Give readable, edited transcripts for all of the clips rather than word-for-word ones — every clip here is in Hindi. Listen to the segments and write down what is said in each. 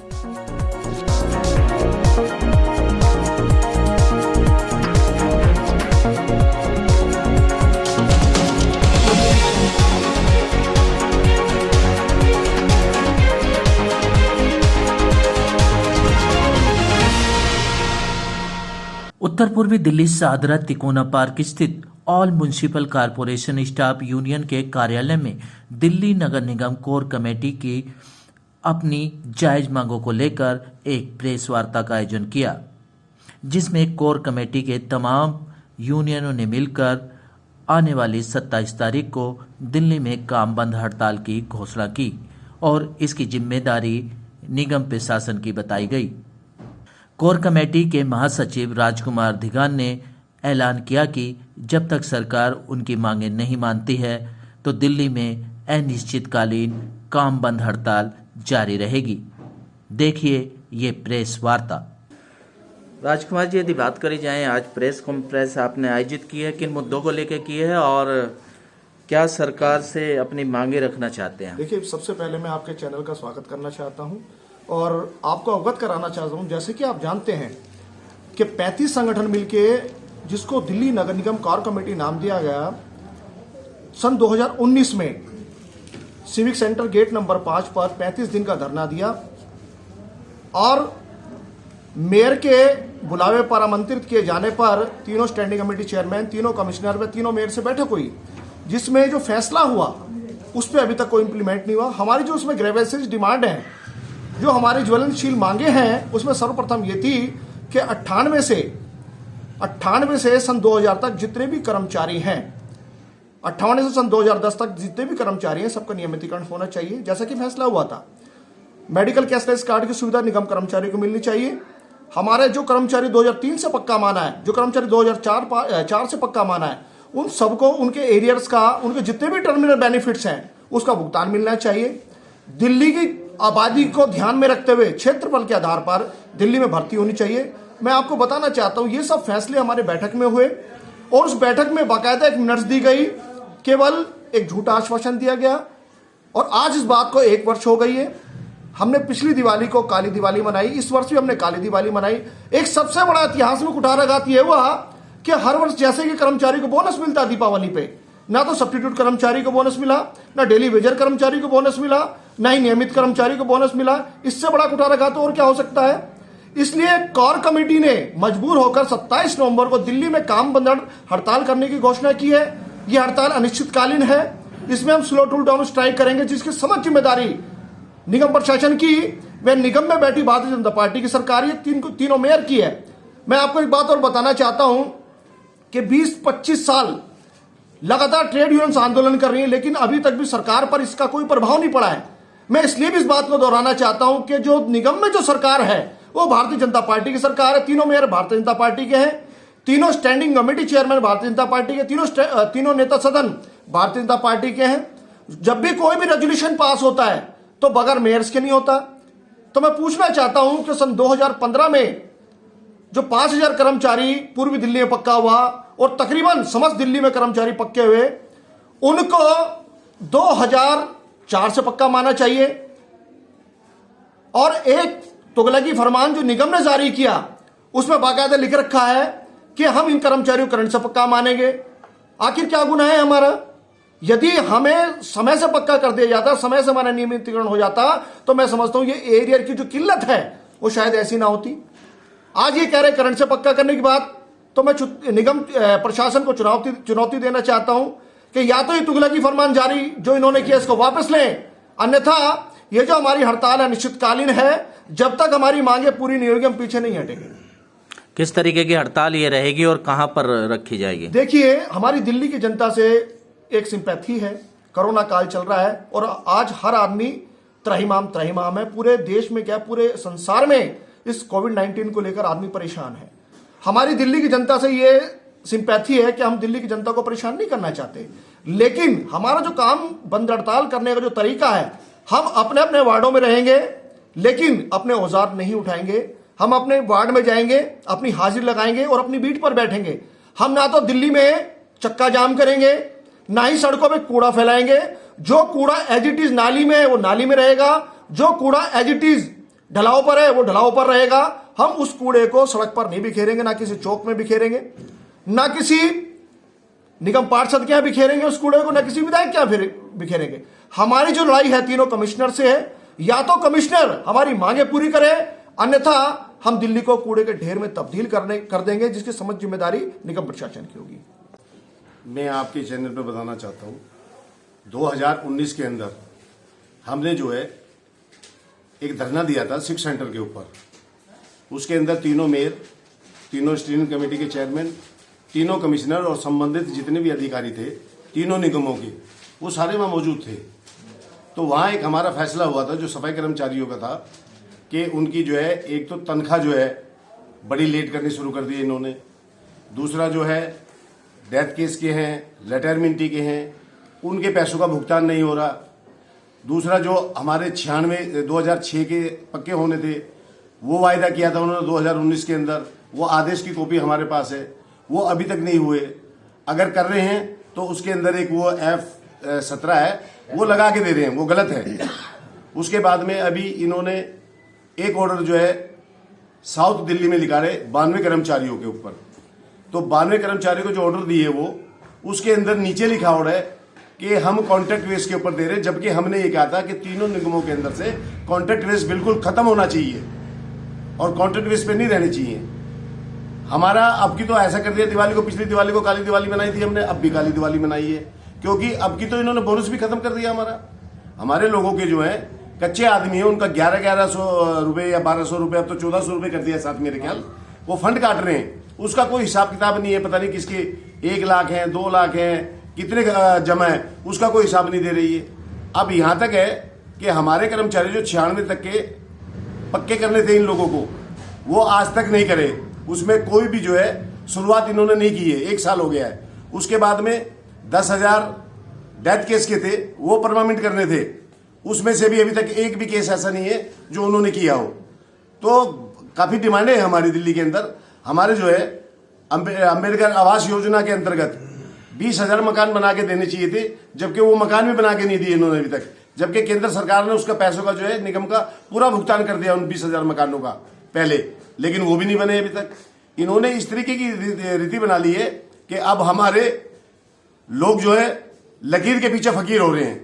उत्तर पूर्वी दिल्ली सादरा तिकोना पार्क स्थित all municipal corporation staff union के कार्यालय में दिल्ली नगर निगम कोर कमेटी की अपनी जायज मांगों को लेकर एक प्रेस वार्ता का आयोजन किया, जिसमें कोर कमेटी के तमाम यूनियनों ने मिलकर आने वाली 27 तारीख को दिल्ली में काम बंद हड़ताल की घोषणा की और इसकी जिम्मेदारी निगम प्रशासन की बताई गई। कोर कमेटी के महासचिव राजकुमार धिगान ने ऐलान किया कि जब तक सरकार उनकी मांगें नहीं मानती है तो दिल्ली में अनिश्चितकालीन काम बंद हड़ताल जारी रहेगी। देखिए ये प्रेस वार्ता। राजकुमार जी, यदि बात करी जाए, आज प्रेस कॉन्फ्रेंस आपने आयोजित की है, किन मुद्दों को लेकर की है और क्या सरकार से अपनी मांगे रखना चाहते हैं? देखिए, सबसे पहले मैं आपके चैनल का स्वागत करना चाहता हूं और आपको अवगत कराना चाहता हूं, जैसे कि आप जानते हैं कि 35 संगठन मिलके जिसको दिल्ली नगर निगम कोर कमेटी नाम दिया गया, सन 2019 में सिविक सेंटर गेट नंबर 5 पर 35 दिन का धरना दिया और मेयर के बुलावे पर आमंत्रित किए जाने पर तीनों स्टैंडिंग कमेटी चेयरमैन, तीनों कमिश्नर व तीनों मेयर से बैठक हुई, जिसमें जो फैसला हुआ उस पर अभी तक कोई इंप्लीमेंट नहीं हुआ। हमारी जो उसमें ग्रेवेसिस डिमांड है, जो हमारी ज्वलनशील मांगे हैं, उसमें सर्वप्रथम ये थी कि 98 से सन 2000 तक जितने भी कर्मचारी हैं, 58 से सन 2010 तक जितने भी कर्मचारी हैं, सबका नियमितीकरण होना चाहिए, जैसा कि फैसला हुआ था। मेडिकल कैशलेस कार्ड की सुविधा निगम कर्मचारियों को मिलनी चाहिए। हमारे जो कर्मचारी 2003 से पक्का माना है, जो कर्मचारी 2004 से पक्का माना है, उन सबको उनके एरियर्स का, उनके जितने भी टर्मिनल बेनिफिट्स हैं, उसका भुगतान मिलना चाहिए। दिल्ली की आबादी को ध्यान में रखते हुए क्षेत्रफल के आधार पर दिल्ली में भर्ती होनी चाहिए। मैं आपको बताना चाहता हूं, ये सब फैसले हमारे बैठक में हुए और उस बैठक में बाकायदा एक मिनट्स दी गई, केवल एक झूठा आश्वासन दिया गया और आज इस बात को 1 वर्ष हो गई है। हमने पिछली दिवाली को काली दिवाली मनाई, इस वर्ष भी हमने काली दिवाली मनाई। एक सबसे बड़ा इतिहास में कुठाराघात यह हुआ कि हर वर्ष जैसे कि कर्मचारी को बोनस मिलता दीपावली पे, ना तो सब्स्टिट्यूट कर्मचारी को बोनस मिला, ना डेली वेजर कर्मचारी को बोनस मिला, ना ही नियमित कर्मचारी को बोनस मिला। इससे बड़ा कुठाराघात और क्या हो सकता है? इसलिए कोर कमेटी ने मजबूर होकर 27 नवंबर को दिल्ली में काम बंद हड़ताल करने की घोषणा की है। यह हड़ताल अनिश्चितकालीन है। इसमें हम स्लो टूल डाउन स्ट्राइक करेंगे, जिसकी समझ जिम्मेदारी निगम प्रशासन की व निगम में बैठी भारतीय जनता पार्टी की सरकार, ये तीनों मेयर की है। मैं आपको एक बात और बताना चाहता हूं कि 20-25 साल लगातार ट्रेड यूनियंस आंदोलन कर रही हैं, लेकिन अभी तक भी सरकार पर इसका कोई प्रभाव नहीं पड़ा है। मैं इसलिए भी इस बात को दोहराना चाहता हूं कि जो निगम में जो सरकार है वो भारतीय जनता पार्टी की सरकार है। तीनों मेयर भारतीय जनता पार्टी के हैं, तीनों standing committee chairman Bharatiya Janata party के, तीनों नेता सदन भारतीय जनता पार्टी के हैं। जब भी कोई भी रेजोल्यूशन पास होता है तो बगैर मेयर्स के नहीं होता। तो मैं पूछना चाहता हूं कि सन 2015 में जो 5000 कर्मचारी पूर्वी दिल्ली में पक्का हुआ और तकरीबन समस्त दिल्ली में कर्मचारी पक्के हुए, उनको 2004 से पक्का माना चाहिए। और एक तुगलकी फरमान जो निगम ने जारी किया, उसमें बाकायदा लिख रखा है कि हम इन कर्मचारियों को करंट से पक्का मानेंगे। आखिर क्या गुनाह है हमारा? यदि हमें समय से पक्का कर दिया जाता, समय से हमारा नियमितीकरण हो जाता, तो मैं समझता हूं ये एरियर की जो किल्लत है वो शायद ऐसी ना होती। आज ये कह रहे करंट से पक्का करने की बात, तो मैं निगम प्रशासन को चुनौती देना चाहता हूं कि या तो ये तुगलकी फरमान जारी जो इन्होंने किया इसको वापस लें, अन्यथा ये जो हमारी हड़ताल है निश्चितकालीन है। जब तक हमारी मांगे पूरी नहीं होगी हम पीछे नहीं हटेंगे। किस तरीके की हड़ताल ये रहेगी और कहां पर रखी जाएगी? देखिए, हमारी दिल्ली की जनता से एक सिंपैथी है। कोरोना काल चल रहा है और आज हर आदमी त्रहिमाम है। पूरे देश में क्या, पूरे संसार में इस कोविड-19 को लेकर आदमी परेशान है। हमारी दिल्ली की जनता से ये सिंपैथी है कि हम दिल्ली की जनता को परेशान नहीं करना चाहते, लेकिन हमारा जो काम बंद हड़ताल करने का जो तरीका है, हम अपने अपने वार्डों में रहेंगे लेकिन अपने औजार नहीं उठाएंगे। हम अपने वार्ड में जाएंगे, अपनी हाजिरी लगाएंगे और अपनी बीट पर बैठेंगे। हम ना तो दिल्ली में चक्का जाम करेंगे, ना ही सड़कों पे कूड़ा फैलाएंगे। जो कूड़ा एज इट इज नाली में है वो नाली में रहेगा, जो कूड़ा एज इट इज ढलाव पर है वो ढलाव पर रहेगा। हम उस कूड़े को सड़क पर नहीं बिखेरेंगे, ना किसी चौक में बिखेरेंगे, ना किसी निगम पार्षद के यहां बिखेरेंगे उस कूड़े को, ना किसी विधायक के यहां बिखेरेंगे। हमारी जो लड़ाई है तीनों कमिश्नर से है। या तो कमिश्नर हमारी मांगे पूरी करे, अन्यथा हम दिल्ली को कूड़े के ढेर में तब्दील कर देंगे, जिसकी समझ जिम्मेदारी निगम प्रशासन की होगी। मैं आपके चैनल पर बताना चाहता हूं, 2019 के अंदर हमने जो है एक धरना दिया था सिक्स सेंटर के ऊपर। उसके अंदर तीनों मेयर, तीनों स्टीयरिंग कमेटी के चेयरमैन, तीनों कमिश्नर और संबंधित जितने भी अधिकारी थे तीनों निगमों के, वो सारे वहां मौजूद थे। तो वहां एक हमारा फैसला हुआ था जो सफाई कर्मचारियों का था कि उनकी जो है एक तो तनख्वाह जो है बड़ी लेट करनी शुरू कर दी इन्होंने, दूसरा जो है डेथ केस के हैं, रिटायरमेंटी के हैं, उनके पैसों का भुगतान नहीं हो रहा। दूसरा जो हमारे 2006 के पक्के होने थे वो वायदा किया था उन्होंने 2019 के अंदर, वो आदेश की कॉपी हमारे पास है, वो अभी तक नहीं हुए। अगर कर रहे हैं तो उसके अंदर एक वो F17 है वो लगा के दे रहे हैं, वो गलत है। उसके बाद में अभी इन्होंने एक ऑर्डर जो है साउथ दिल्ली में लिखा रहे 92 कर्मचारियों के ऊपर। तो 92 कर्मचारियों को जो ऑर्डर दिए वो उसके अंदर नीचे लिखा हुआ है कि हम कॉन्ट्रैक्ट बेस के ऊपर दे रहे, जबकि हमने ये कहा था कि तीनों निगमों के अंदर से कॉन्ट्रैक्ट बेस बिल्कुल खत्म होना चाहिए और कॉन्ट्रैक्ट बेस पे नहीं रहने चाहिए। हमारा अब की तो ऐसा कर दिया, दिवाली को, पिछली दिवाली को काली दिवाली बनाई थी हमने, अब भी काली दिवाली बनाई है, क्योंकि अब की तो इन्होंने बोनस भी खत्म कर दिया हमारा। हमारे लोगों के जो है कच्चे आदमी है उनका 1100 रुपए या 1200 रुपए, अब तो 1400 रुपए कर दिया साथ, मेरे ख्याल वो फंड काट रहे हैं, उसका कोई हिसाब किताब नहीं है। पता नहीं किसके 1 लाख है, 2 लाख है, कितने जमा है, उसका कोई हिसाब नहीं दे रही है। अब यहां तक है कि हमारे कर्मचारी जो 96 तक के पक्के करने थे इन लोगों को, वो आज तक नहीं करे, उसमें कोई भी जो है शुरुआत इन्होंने नहीं की है, 1 साल हो गया है। उसके बाद में 10,000 डेथ केस के थे वो परमानेंट करने थे, उसमें से भी अभी तक एक भी केस ऐसा नहीं है जो उन्होंने किया हो। तो काफी डिमांडें है हमारी दिल्ली के अंदर। हमारे जो है अंबेडकर आवास योजना के अंतर्गत 20,000 मकान बना के देने चाहिए थे, जबकि वो मकान भी बना के नहीं दिए इन्होंने अभी तक, जबकि केंद्र सरकार ने उसका पैसों का जो है निगम का पूरा भुगतान कर दिया उन 20,000 मकानों का पहले, लेकिन वो भी नहीं बने अभी तक। इन्होंने इस तरीके की रीति बना ली है कि अब हमारे लोग जो है लकीर के पीछे फकीर हो रहे हैं,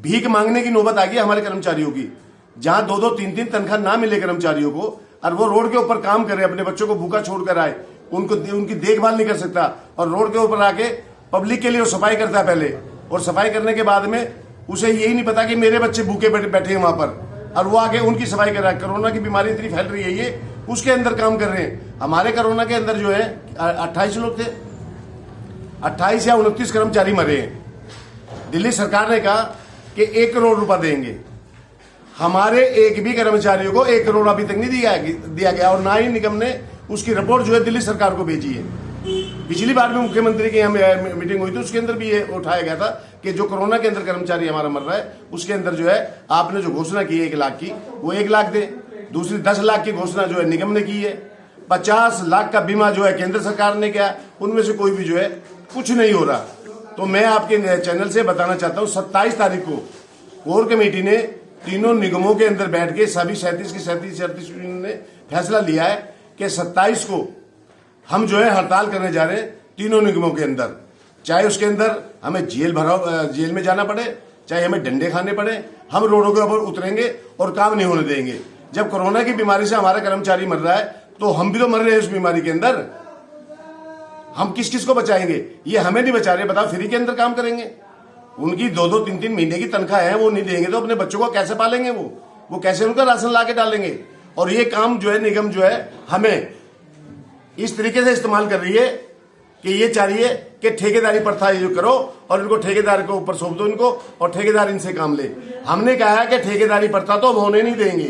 भीख मांगने की नौबत आ गई हमारे कर्मचारियों की, जहां 2-2, 3-3 तनख्वाह ना मिले कर्मचारियों को और वो रोड के ऊपर काम कर रहे, अपने बच्चों को भूखा छोड़कर आए, उनको उनकी देखभाल नहीं कर सकता और रोड के ऊपर आके पब्लिक के लिए वो सफाई करता है पहले, और सफाई करने के बाद में उसे यही नहीं पता कि मेरे बच्चे भूखे बैठे हैं वहां पर, और वो आके उनकी सफाई कर रहा है। कोरोना की बीमारी इतनी फैल रही है, ये उसके अंदर काम कर रहे हैं। हमारे कोरोना के अंदर जो है 28 लोग थे, 28 या 29 कर्मचारी मरे हैं। दिल्ली सरकार ने कहा कि 1 करोड़ रुपया देंगे, हमारे एक भी कर्मचारियों को 1 करोड़ अभी तक नहीं दिया गया, और ना ही निगम ने उसकी रिपोर्ट जो है दिल्ली सरकार को भेजी है। पिछली बार भी मुख्यमंत्री की यहाँ मीटिंग हुई थी, उसके अंदर भी ये उठाया गया था कि जो कोरोना के अंदर कर्मचारी हमारा मर रहा है उसके अंदर जो है आपने जो घोषणा की है 1 लाख की, वो 1 लाख दे। दूसरी 10 लाख की घोषणा जो है निगम ने की है। 50 लाख का बीमा जो है केंद्र सरकार ने किया, उनमें से कोई भी जो है कुछ नहीं हो रहा। तो मैं आपके चैनल से बताना चाहता हूँ 27 तारीख को कोर कमेटी ने तीनों निगमों के अंदर बैठ के सभी 37 की 37 ने फैसला लिया है कि 27 को हम जो है हड़ताल करने जा रहे हैं तीनों निगमों के अंदर, चाहे उसके अंदर हमें जेल में जाना पड़े, चाहे हमें डंडे खाने पड़े, हम रोडों के ऊपर उतरेंगे और काम नहीं होने देंगे। जब कोरोना की बीमारी से हमारा कर्मचारी मर रहा है तो हम भी तो मर रहे हैं उस बीमारी के अंदर, हम किस किस को बचाएंगे? ये हमें नहीं बचा रहे, बताओ फ्री के अंदर काम करेंगे, उनकी 2-2, 3-3 महीने की तनख्वाह है वो नहीं देंगे तो अपने बच्चों को कैसे पालेंगे? वो कैसे उनका राशन ला के डालेंगे? और ये काम जो है निगम जो है हमें इस तरीके से इस्तेमाल कर रही है कि ये चाह रही है कि ठेकेदारी प्रथा ये करो और इनको ठेकेदार के ऊपर सौंप दो इनको, और ठेकेदार इनसे काम ले। हमने कहा है कि ठेकेदारी प्रथा तो हम होने नहीं देंगे।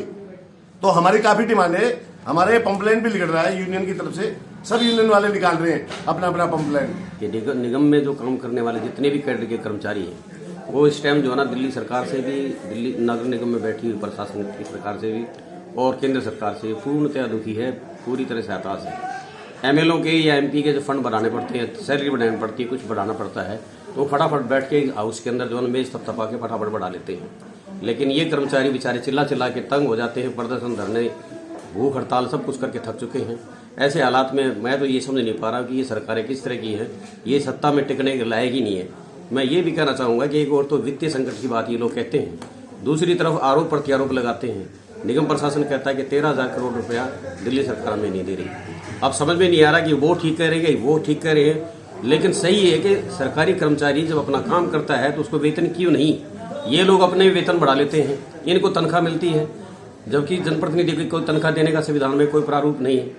तो हमारी काफी डिमांड है, हमारे पंपलाइन भी निकल रहा है यूनियन की तरफ से, सब यूनियन वाले निकाल रहे हैं अपना अपना पंपलाइन। कि निगम में जो काम करने वाले जितने भी कैडर के कर्मचारी हैं वो इस टाइम जो है ना दिल्ली सरकार से भी, दिल्ली नगर निगम में बैठी हुई प्रशासन की सरकार से भी और केंद्र सरकार से पूर्णतः दुखी है, पूरी तरह से हताश है। एमएलओ के या एमपी के जो फंड बढ़ाने पड़ते हैं, सैलरी बढ़ानी पड़ती है, कुछ बढ़ाना पड़ता है, तो फटाफट बैठ के हाउस के अंदर जो है मेज थपथपा के फटाफट बढ़ा लेते हैं। लेकिन ये कर्मचारी बेचारे चिल्ला चिल्ला के तंग हो जाते हैं, प्रदर्शन, धरने, भूख हड़ताल सब कुछ करके थक चुके हैं। ऐसे हालात में मैं तो ये समझ नहीं पा रहा कि ये सरकारें किस तरह की हैं, ये सत्ता में टिकने के लायक ही नहीं है। मैं ये भी कहना चाहूँगा कि एक और तो वित्तीय संकट की बात ये लोग कहते हैं, दूसरी तरफ आरोप प्रत्यारोप लगाते हैं। निगम प्रशासन कहता है कि 13,000 करोड़ रुपया दिल्ली सरकार में नहीं दे रही। अब समझ में नहीं आ रहा कि वो ठीक कह रहे हैं, वो ठीक कह रहे हैं, लेकिन सही है कि सरकारी कर्मचारी जब अपना काम करता है तो उसको वेतन क्यों नहीं, ये लोग अपने वेतन बढ़ा लेते हैं, इनको तनख्वाह मिलती है, जबकि जनप्रतिनिधि को कोई तनख्वाह देने का संविधान में कोई प्रारूप नहीं है।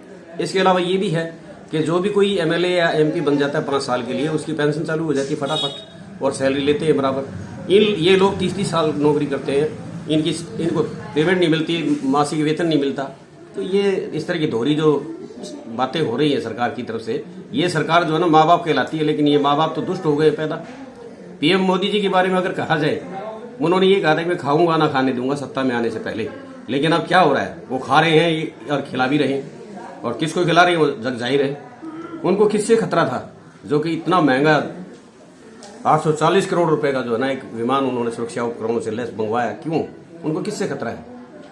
इसके अलावा ये भी है कि जो भी कोई एमएलए या एमपी बन जाता है 5 साल के लिए, उसकी पेंशन चालू हो जाती है फटाफट और सैलरी लेते हैं बराबर। ये लोग 30-30 साल नौकरी करते हैं, इनको पेमेंट नहीं मिलती, मासिक वेतन नहीं मिलता। तो ये इस तरह की दोहरी जो बातें हो रही है सरकार की तरफ से, ये सरकार जो है ना माँ बाप कहलाती है, लेकिन ये माँ बाप तो दुष्ट हो गए पैदा। पीएम मोदी जी के बारे में अगर कहा जाए, उन्होंने ये कहा था कि मैं खाऊंगा ना खाने दूंगा सत्ता में आने से पहले, लेकिन अब क्या हो रहा है, वो खा रहे हैं और खिला भी रहे हैं, और किसको खिला रहे हैं वो जग जाहिर है। उनको किससे खतरा था, जो कि इतना महंगा 840 करोड़ रुपए का जो है ना एक विमान उन्होंने सुरक्षा उपकरणों से लैस मंगवाया, क्यों, उनको किससे खतरा है?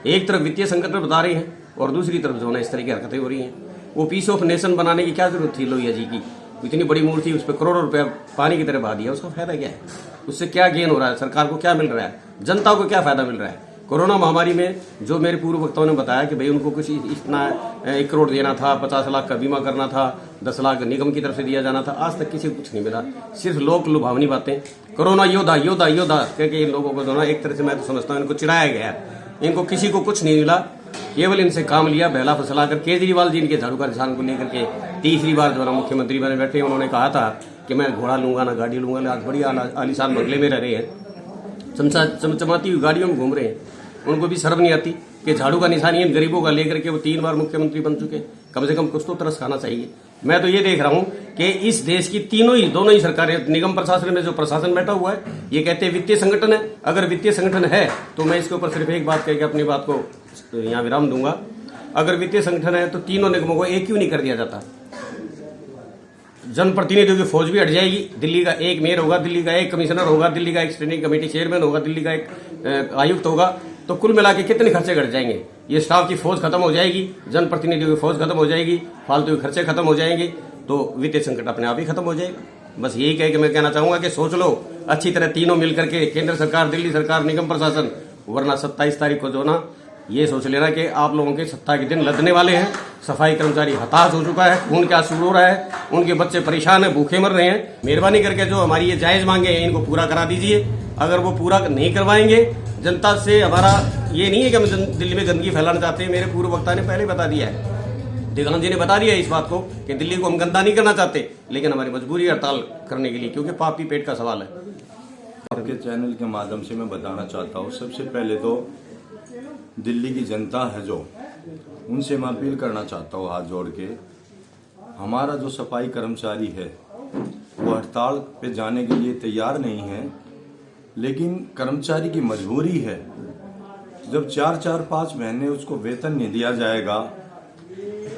एक तरफ वित्तीय संकट में बता रहे हैं और दूसरी तरफ जो है ना इस तरह की हरकतें हो रही हैं। वो पीस ऑफ नेशन बनाने की क्या जरूरत थी लोहिया जी की? इतनी बड़ी मूर्ति, उस पर करोड़ों रुपया पानी की तरह बहा दिया, उसका फायदा क्या है? उससे क्या गेन हो रहा है? सरकार को क्या मिल रहा है? जनता को क्या फायदा मिल रहा है? कोरोना महामारी में जो मेरे पूर्व वक्ताओं ने बताया कि भाई उनको कुछ इतना 1 करोड़ देना था, 50 लाख का बीमा करना था, 10 लाख निगम की तरफ से दिया जाना था, आज तक किसी को कुछ नहीं मिला। सिर्फ लोक लुभावनी बातें, कोरोना योद्धा योद्धा योद्धा करके इन लोगों को जो ना एक तरह से मैं तो समझता हूँ इनको चिढ़ाया गया। इनको किसी को कुछ नहीं मिला, केवल इनसे काम लिया, बहला फुसला कर। केजरीवाल जी इनके झाड़ू का निशान को लेकर के तीसरी बार जो है मुख्यमंत्री बने बैठे। उन्होंने कहा था कि मैं घोड़ा लूंगा ना गाड़ी लूंगा, आज बड़ी आलीशान बंगले में रह रहे हैं, चमचमाती हुई गाड़ियों में घूम रहे हैं। उनको भी शर्म नहीं आती कि झाड़ू का निशान इन गरीबों का लेकर के वो 3 बार मुख्यमंत्री बन चुके। कम से कम कुछ तो तरस खाना चाहिए। मैं तो ये देख रहा हूं कि इस देश की दोनों ही सरकारें, निगम प्रशासन में जो प्रशासन बैठा हुआ है, ये कहते हैं वित्तीय संगठन है। अगर वित्तीय संगठन है तो मैं इसके ऊपर सिर्फ एक बात कह के अपनी बात को यहाँ विराम दूंगा। अगर वित्तीय संगठन है तो तीनों निगमों को एक क्यों नहीं कर दिया जाता? जनप्रतिनिधियों की फौज भी हट जाएगी, दिल्ली का एक मेयर होगा, दिल्ली का एक कमिश्नर होगा, दिल्ली का एक स्टैंडिंग कमेटी चेयरमैन होगा, दिल्ली का एक आयुक्त होगा, तो कुल मिला के कितने खर्चे घट जाएंगे? ये स्टाफ की फौज खत्म हो जाएगी, जनप्रतिनिधियों की फौज खत्म हो जाएगी, फालतू के खर्चे खत्म हो जाएंगे, तो वित्तीय संकट अपने आप ही खत्म हो जाएगा। बस यही कह के मैं कहना चाहूंगा कि सोच लो अच्छी तरह, तीनों मिलकर के, केंद्र सरकार, दिल्ली सरकार, निगम प्रशासन, वरना 27 तारीख को जो ना ये सोच लेना कि आप लोगों के सत्ता के दिन लदने वाले हैं। सफाई कर्मचारी हताश हो चुका है, खून के आंसू रो रहा है, उनके बच्चे परेशान है, भूखे मर रहे हैं। मेहरबानी करके जो हमारी ये जायज मांगे हैं इनको पूरा करा दीजिए। अगर वो पूरा नहीं करवाएंगे, जनता से हमारा ये नहीं है कि हम दिल्ली में गंदगी फैलाना चाहते हैं। मेरे पूर्व वक्ता ने पहले बता दिया है, दिग्विजय जी ने बता दिया है इस बात को कि दिल्ली को हम गंदा नहीं करना चाहते, लेकिन हमारी मजबूरी है हड़ताल करने के लिए, क्योंकि पापी पेट का सवाल है। आपके चैनल के माध्यम से मैं बताना चाहता हूँ, सबसे पहले तो दिल्ली की जनता है जो, उनसे मैं अपील करना चाहता हूँ हाथ जोड़ के, हमारा जो सफाई कर्मचारी है वो हड़ताल पे जाने के लिए तैयार नहीं है, लेकिन कर्मचारी की मजबूरी है। जब 4-4-5 महीने उसको वेतन नहीं दिया जाएगा,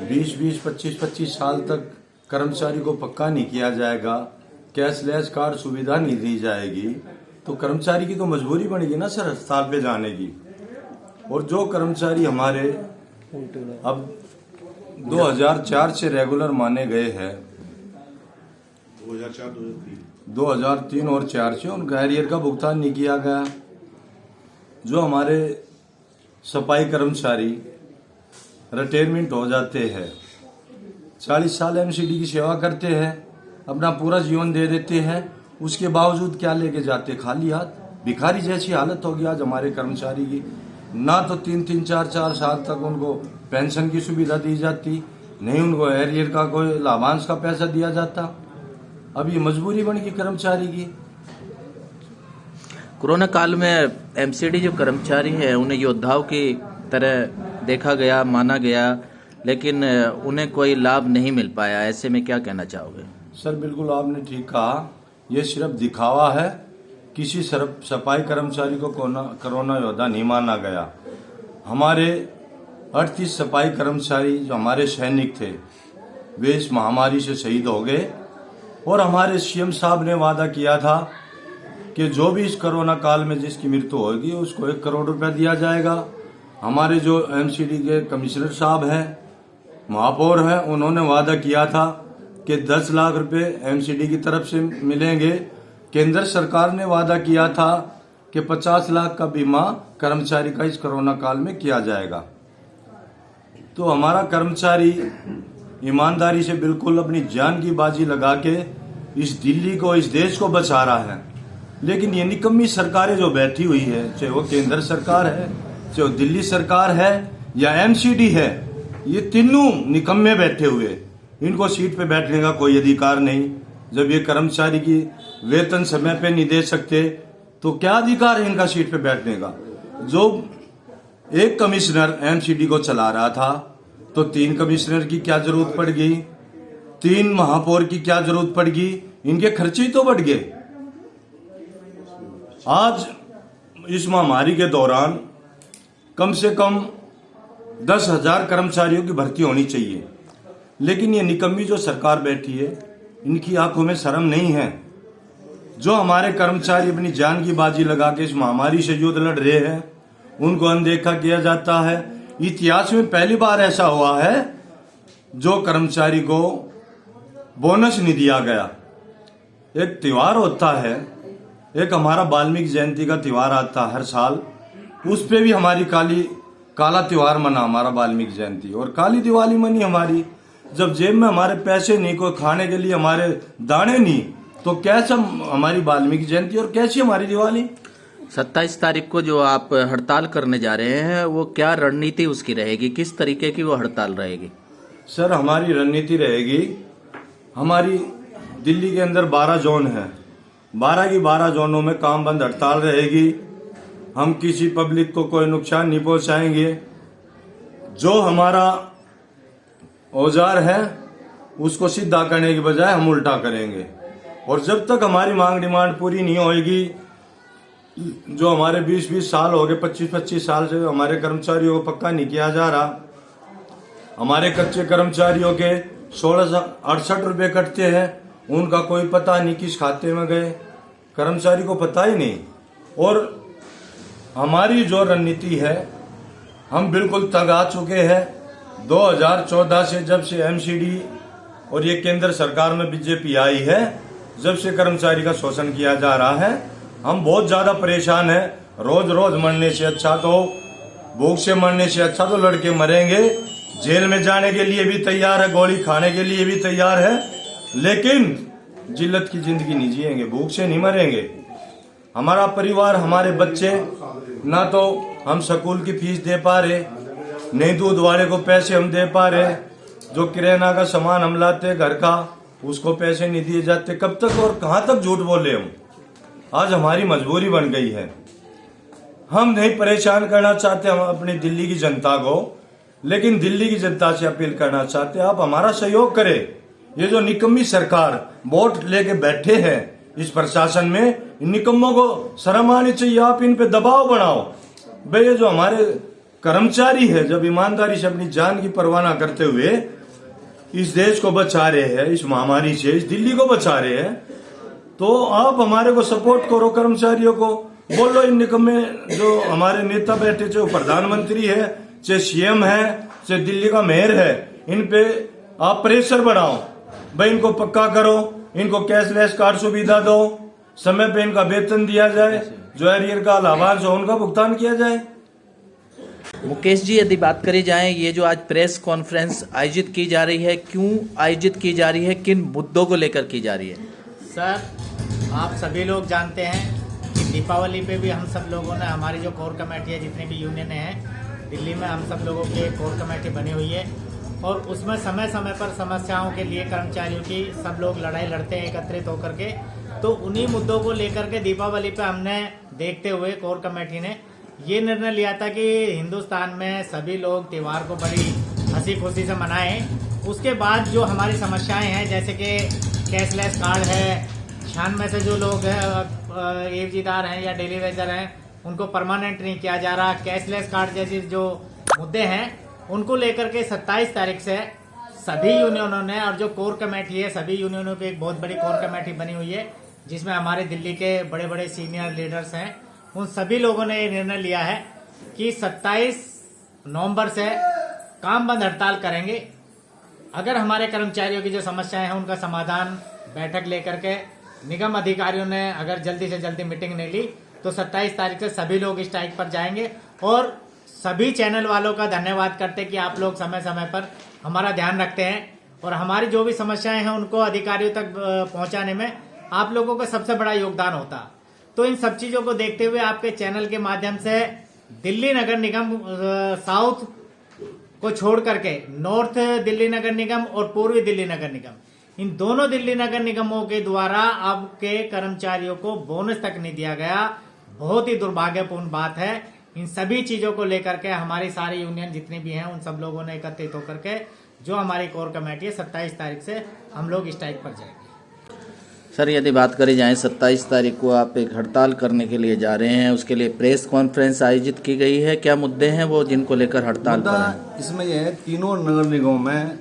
20-20, 25-25 साल तक कर्मचारी को पक्का नहीं किया जाएगा, कैशलेस कार्ड सुविधा नहीं दी जाएगी, तो कर्मचारी की तो मजबूरी बनेगी ना सर हड़ताल पे जाने की। और जो कर्मचारी हमारे अब 2004 से रेगुलर माने गए हैं, 2003 और 4 से उनका एरियर का भुगतान नहीं किया गया। जो हमारे सफाई कर्मचारी रिटायरमेंट हो जाते हैं, 40 साल एमसीडी की सेवा करते हैं, अपना पूरा जीवन दे देते हैं, उसके बावजूद क्या लेके जाते? खाली हाथ। भिखारी जैसी हालत होगी आज हमारे कर्मचारी की। ना तो 3-3, 4-4 साल तक उनको पेंशन की सुविधा दी जाती, नहीं उनको एरियर का कोई लाभांश का पैसा दिया जाता। अब ये मजबूरी बन गई कर्मचारी की। कोरोना काल में एमसीडी जो कर्मचारी है उन्हें योद्धाओं की तरह देखा गया, माना गया, लेकिन उन्हें कोई लाभ नहीं मिल पाया। ऐसे में क्या कहना चाहोगे? सर बिल्कुल आपने ठीक कहा, ये सिर्फ दिखावा है। किसी सफाई कर्मचारी को कोरोना योद्धा नहीं माना गया। हमारे 38 सफाई कर्मचारी जो हमारे सैनिक थे वे इस महामारी से शहीद हो गए, और हमारे सीएम साहब ने वादा किया था कि जो भी इस कोरोना काल में जिसकी मृत्यु होगी उसको 1 करोड़ रुपया दिया जाएगा। हमारे जो एमसीडी के कमिश्नर साहब हैं, महापौर हैं, उन्होंने वादा किया था कि 10 लाख रुपए एमसीडी की तरफ से मिलेंगे। केंद्र सरकार ने वादा किया था कि 50 लाख का बीमा कर्मचारी का इस कोरोना काल में किया जाएगा। तो हमारा कर्मचारी ईमानदारी से बिल्कुल अपनी जान की बाजी लगा के इस दिल्ली को, इस देश को बचा रहा है। लेकिन ये निकम्मी सरकारें जो बैठी हुई है, चाहे वो केंद्र सरकार है, चाहे वो दिल्ली सरकार है या एमसीडी है, ये तीनों निकम्मे बैठे हुए। इनको सीट पे बैठने का कोई अधिकार नहीं। जब ये कर्मचारी की वेतन समय पे नहीं दे सकते तो क्या अधिकार है इनका सीट पे बैठने का। जो एक कमिश्नर एमसीडी को चला रहा था तो 3 कमिश्नर की क्या जरूरत पड़ गई, 3 महापौर की क्या जरूरत पड़ गई, इनके खर्चे ही तो बढ़ गए। आज इस महामारी के दौरान कम से कम 10,000 कर्मचारियों की भर्ती होनी चाहिए, लेकिन ये निकम्मी जो सरकार बैठी है इनकी आंखों में शर्म नहीं है। जो हमारे कर्मचारी अपनी जान की बाजी लगा के इस महामारी से युद्ध लड़ रहे हैं उनको अनदेखा किया जाता है। इतिहास में पहली बार ऐसा हुआ है जो कर्मचारी को बोनस नहीं दिया गया। एक त्योहार होता है, एक हमारा वाल्मीकि जयंती का त्योहार आता है हर साल, उस पे भी हमारी काला त्योहार मना हमारा वाल्मीकि जयंती, और काली दिवाली मनी हमारी। जब जेब में हमारे पैसे नहीं, कोई खाने के लिए हमारे दाने नहीं, तो कैसे हमारी वाल्मीकि जयंती और कैसी हमारी दिवाली। 27 तारीख को जो आप हड़ताल करने जा रहे हैं वो क्या रणनीति उसकी रहेगी, किस तरीके की वो हड़ताल रहेगी? सर, हमारी रणनीति रहेगी, हमारी दिल्ली के अंदर 12 जोन है, 12 की 12 जोनों में काम बंद हड़ताल रहेगी। हम किसी पब्लिक को कोई नुकसान नहीं पहुंचाएंगे। जो हमारा औजार है उसको सीधा करने की बजाय हम उल्टा करेंगे, और जब तक हमारी मांग डिमांड पूरी नहीं होगी, जो हमारे 20-20 साल हो गए, 25-25 साल से हमारे कर्मचारियों को पक्का नहीं किया जा रहा। हमारे कच्चे कर्मचारियों के 1668 रुपए कटते हैं, उनका कोई पता नहीं किस खाते में गए, कर्मचारी को पता ही नहीं। और हमारी जो रणनीति है, हम बिल्कुल तंग आ चुके हैं। 2014 से जब से एमसीडी और ये केंद्र सरकार में बीजेपी आई है, जब से कर्मचारी का शोषण किया जा रहा है, हम बहुत ज्यादा परेशान हैं। रोज रोज मरने से अच्छा तो, भूख से मरने से अच्छा तो लड़के मरेंगे। जेल में जाने के लिए भी तैयार है, गोली खाने के लिए भी तैयार है, लेकिन जिल्लत की जिंदगी नहीं जिएंगे, भूख से नहीं मरेंगे। हमारा परिवार, हमारे बच्चे, ना तो हम स्कूल की फीस दे पा रहे, नहीं दूध वाले को पैसे हम दे पा रहे, जो किराना का सामान हम लाते घर का उसको पैसे नहीं दिए जाते। कब तक और कहाँ तक झूठ बोले हम। आज हमारी मजबूरी बन गई है। हम नहीं परेशान करना चाहते हम अपनी दिल्ली की जनता को, लेकिन दिल्ली की जनता से अपील करना चाहते हैं, आप हमारा सहयोग करें। ये जो निकम्मी सरकार वोट लेके बैठे हैं इस प्रशासन में, इन निकम्मों को शर्म आनी चाहिए। आप इन पे दबाव बनाओ। भाई, ये जो हमारे कर्मचारी है, जब ईमानदारी से अपनी जान की परवाह न करते हुए इस देश को बचा रहे हैं, इस महामारी से इस दिल्ली को बचा रहे हैं, तो आप हमारे को सपोर्ट करो, कर्मचारियों को बोलो। इन निकम्मे जो हमारे नेता बैठे, चाहे प्रधानमंत्री है, चाहे सीएम है, चाहे दिल्ली का मेयर है, इन पे आप प्रेशर बढ़ाओ। भाई, इनको पक्का करो, इनको कैशलेस कार्ड सुविधा दो, समय पे इनका वेतन दिया जाए, जो एरियर का लाभांश हो उनका भुगतान किया जाए। मुकेश जी, यदि बात करी जाए, ये जो आज प्रेस कॉन्फ्रेंस आयोजित की जा रही है, क्यों आयोजित की जा रही है, किन मुद्दों को लेकर की जा रही है? सर, आप सभी लोग जानते हैं कि दीपावली पे भी हम सब लोगों ने, हमारी जो कोर कमेटी है, जितनी भी यूनियन हैं दिल्ली में, हम सब लोगों की कोर कमेटी बनी हुई है, और उसमें समय समय पर समस्याओं के लिए कर्मचारियों की सब लोग लड़ाई लड़ते हैं एकत्रित होकर के। तो उन्हीं मुद्दों को लेकर के दीपावली पे हमने देखते हुए कोर कमेटी ने ये निर्णय लिया था कि हिंदुस्तान में सभी लोग त्योहार को बड़ी हंसी खुशी से मनाएं। उसके बाद जो हमारी समस्याएं हैं, जैसे कि कैशलेस कार्ड है, 96 में से जो लोग हैं एवजीदार हैं या डेली वेजर हैं, उनको परमानेंट नहीं किया जा रहा। कैशलेस कार्ड जैसे जो मुद्दे हैं उनको लेकर के 27 तारीख से सभी यूनियनों ने, और जो कोर कमेटी है, सभी यूनियनों की एक बहुत बड़ी कोर कमेटी बनी हुई है, जिसमें हमारे दिल्ली के बड़े बड़े सीनियर लीडर्स हैं, उन सभी लोगों ने ये निर्णय लिया है कि 27 नवंबर से काम बंद हड़ताल करेंगे। अगर हमारे कर्मचारियों की जो समस्याएं हैं उनका समाधान बैठक लेकर के निगम अधिकारियों ने अगर जल्दी से जल्दी मीटिंग नहीं ली तो 27 तारीख से सभी लोग स्ट्राइक पर जाएंगे। और सभी चैनल वालों का धन्यवाद करते कि आप लोग समय समय पर हमारा ध्यान रखते हैं और हमारी जो भी समस्याएं हैं उनको अधिकारियों तक पहुंचाने में आप लोगों का सबसे बड़ा योगदान होता। तो इन सब चीजों को देखते हुए आपके चैनल के माध्यम से दिल्ली नगर निगम साउथ को छोड़ करके नॉर्थ दिल्ली नगर निगम और पूर्वी दिल्ली नगर निगम, इन दोनों दिल्ली नगर निगमों के द्वारा अब के कर्मचारियों को बोनस तक नहीं दिया गया। बहुत ही दुर्भाग्यपूर्ण बात है। इन सभी चीजों को लेकर के हमारी सारी यूनियन जितनी भी हैं उन सब लोगों ने एकत्रित होकर के जो हमारी कोर कमेटी है 27 तारीख से हम लोग स्ट्राइक पर जाएंगे। सर, यदि बात करी जाए 27 तारीख को आप एक हड़ताल करने के लिए जा रहे हैं, उसके लिए प्रेस कॉन्फ्रेंस आयोजित की गई है। क्या मुद्दे हैं वो जिनको लेकर हड़ताल पर हैं? इसमें यह है, तीनों नगर निगमों में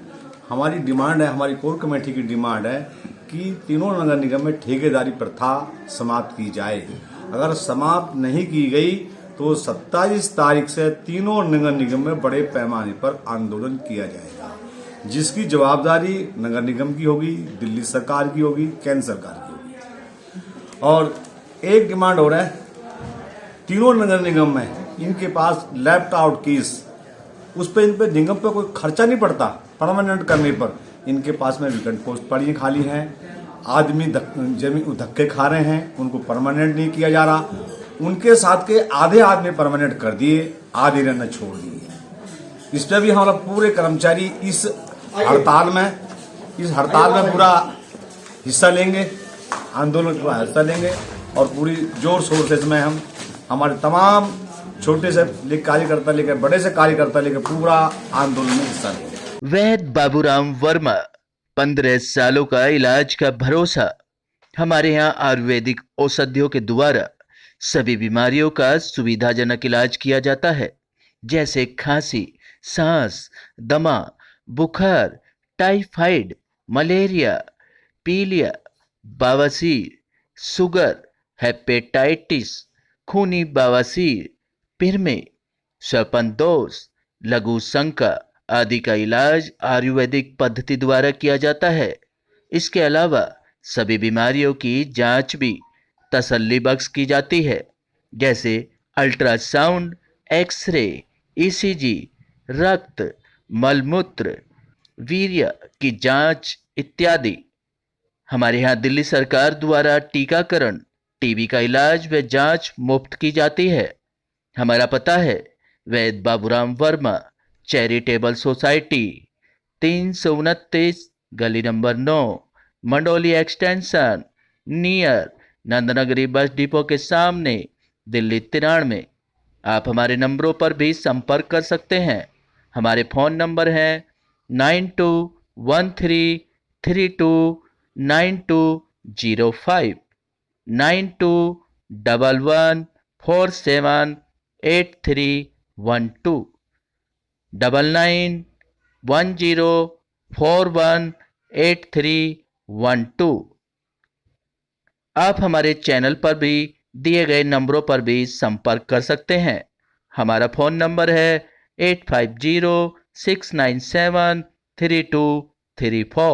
हमारी डिमांड है, हमारी कोर कमेटी की डिमांड है कि तीनों नगर निगम में ठेकेदारी प्रथा समाप्त की जाए। अगर समाप्त नहीं की गई तो 27 तारीख से तीनों नगर निगम में बड़े पैमाने पर आंदोलन किया जाएगा, जिसकी जवाबदारी नगर निगम की होगी, दिल्ली सरकार की होगी, केंद्र सरकार की होगी। और एक डिमांड हो रहा है, तीनों नगर निगम में इनके पास लेफ्ट आउट केस, उस पर इन पे निगम पे कोई खर्चा नहीं पड़ता परमानेंट करने पर। इनके पास में वेकेंट पोस्ट पड़ी खाली हैं, आदमी जमीन धक्के खा रहे हैं, उनको परमानेंट नहीं किया जा रहा। उनके साथ के आधे आदमी परमानेंट कर दिए, आधे ने छोड़ दिए। इस पर भी हमारा पूरे कर्मचारी इस हड़ताल में पूरा हिस्सा लेंगे, आंदोलन का हिस्सा लेंगे और पूरी जोर शोर से इसमें हम हमारे तमाम छोटे से कार्यकर्ता लेकर बड़े से कार्यकर्ता लेकर पूरा आंदोलन में हिस्सा लेंगे। वैद बाबूराम वर्मा, 15 सालों का इलाज का भरोसा। हमारे यहाँ आयुर्वेदिक औषधियों के द्वारा सभी बीमारियों का सुविधाजनक इलाज किया जाता है, जैसे खांसी, सांस, दमा, बुखार, टाइफाइड, मलेरिया, पीलिया, बवासीर, शुगर, हेपेटाइटिस, खूनी बवासीर, पिरमे, श्वापनदोष, लघु शंका आदि का इलाज आयुर्वेदिक पद्धति द्वारा किया जाता है। इसके अलावा सभी बीमारियों की जांच भी तसल्ली बख्श की जाती है, जैसे अल्ट्रासाउंड, एक्सरे, ईसीजी, रक्त, मलमूत्र, वीर्य की जांच इत्यादि। हमारे यहाँ दिल्ली सरकार द्वारा टीकाकरण, टीबी का इलाज व जांच मुफ्त की जाती है। हमारा पता है वैद बाबूराम वर्मा चैरिटेबल सोसाइटी, 329 गली number 9, Mandoli extension, near Nand Nagri bus depot के सामने, दिल्ली 93। आप हमारे नंबरों पर भी संपर्क कर सकते हैं। हमारे फ़ोन नंबर हैं 9213329205, 9211478312, 9910418312। आप हमारे चैनल पर भी दिए गए नंबरों पर भी संपर्क कर सकते हैं। हमारा फ़ोन नंबर है 8506973234।